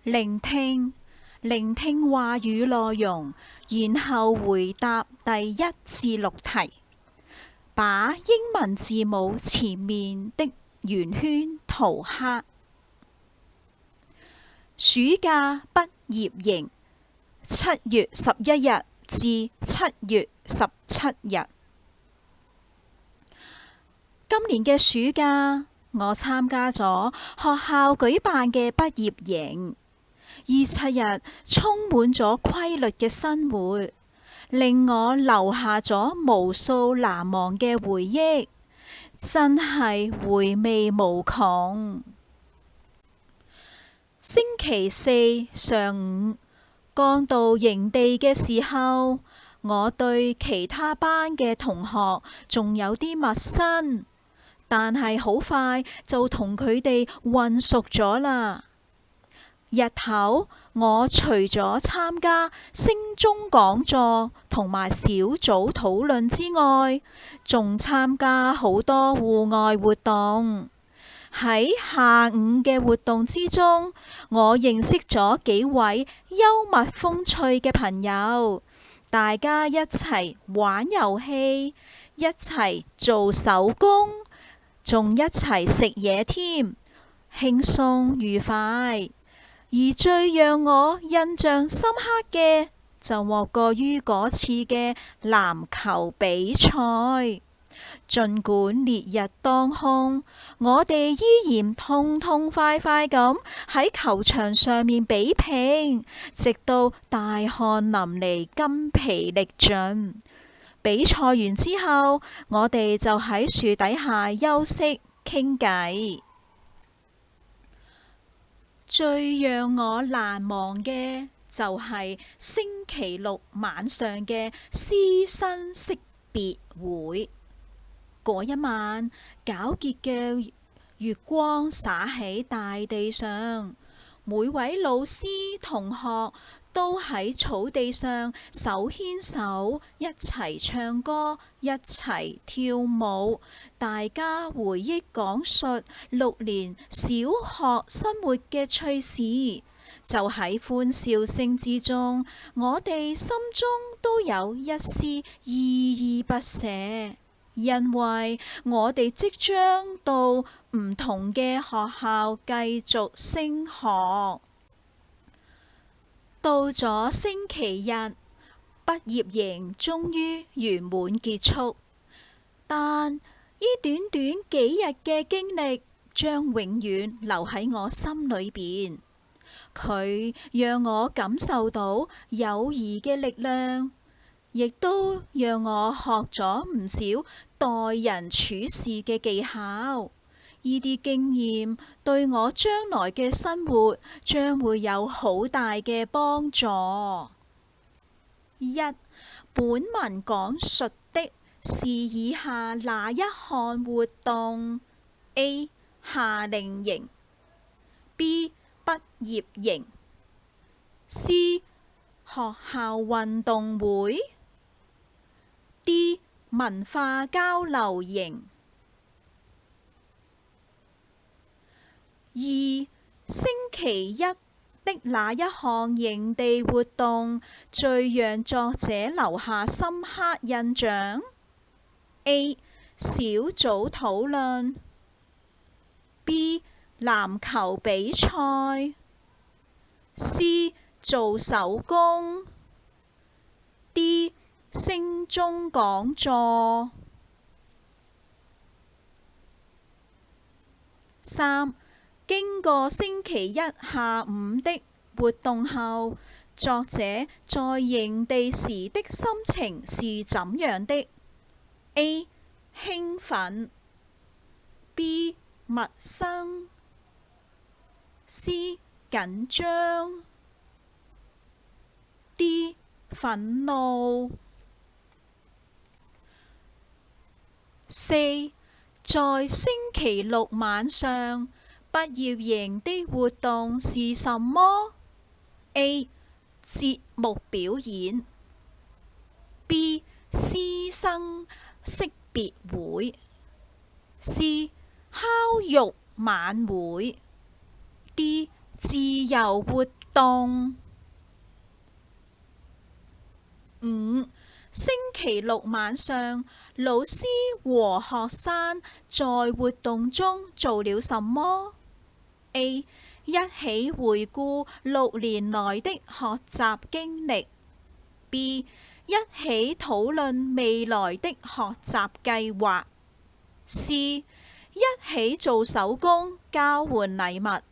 聆聽，聆聽話語內容，然後回答第1至6題。把英文字母前面的圓圈塗黑。暑假畢業營7月11日至7月17日。今年嘅暑假，我參加咗學校舉辦嘅畢業營。7日充滿咗規律嘅生活，令我留下咗無數難忘嘅回憶，真係回味無窮。星期4上午剛到營地嘅時候，我對其他班嘅同學仲有啲陌生，但係好快就同佢哋混熟咗啦。日頭，我除咗參加升中講座同埋小組討論之外，仲參加好多戶外活動。喺下午嘅活動之中，我認識咗幾位幽默風趣嘅朋友，大家一齊玩遊戲，一齊做手工，仲一齊食嘢添，輕鬆愉快。而最讓我印象深刻嘅，就莫過於嗰次嘅籃球比賽。儘管烈日當空，我哋依然痛痛快快咁喺球場上面比拼，直到大汗淋漓、筋疲力盡。比賽完之後，我哋就喺樹底下休息傾偈。最讓我難忘嘅就係星期6晚上嘅師生識別會。嗰一晚，皎潔嘅月光灑喺大地上，每位老師同學都喺草地上手牽手一齊唱歌，一齊跳舞，大家回憶講述6年小學生活嘅趣事。就喺歡笑聲之中，我哋心中都有一絲依依不捨，因為我哋即將到唔同嘅學校繼續升學。到咗星期日，畢業營終於圓滿結束，但呢短短幾日嘅經歷將永遠留喺我心裏邊。佢讓我感受到友誼嘅力量，亦都讓我學咗唔少待人處事嘅技巧。呢啲經驗對我將來嘅生活將會有好大嘅幫助。1. 本文講述的是以下哪一項活動？ A. 夏令營 B. 畢業營 C. 學校運動會 D. 文化交流營。2. 星期一的哪一項營地活動最讓作者留下深刻印象？ A. 小組討論 B. 籃球比賽 C. 做手工 D. 升中講座。 3. 經過星期一下午的活動後，作者在營地時的心情是怎樣的？ A. 興奮 B. 陌生 C. 緊張 D. 憤怒。 4. 在星期6晚上，畢業營的活動是什麼？ A. 節目表演 B. 師生識別會 C. 烤肉晚會 D. 自由活動。5. 星期六晚上，老師和學生在活動中做了什麼？ A. 一起回顧6年來的學習經歷。 B. 一起討論未來的學習計劃。 C. 一起做手工交換禮物。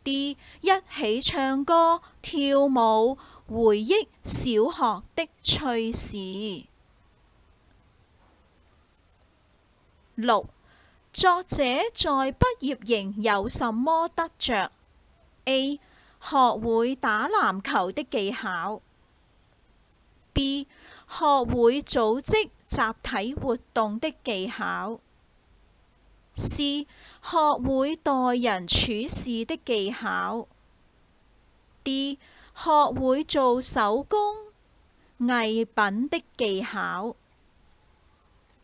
D. 一起唱歌跳舞回憶小學的趣事。 6. 作者在畢業營有什麼得着？ A. 學會打籃球的技巧。 B. 學會組織集體活動的技巧。 C. 學會待人處事的技巧。 D. 學會做手工藝品的技巧。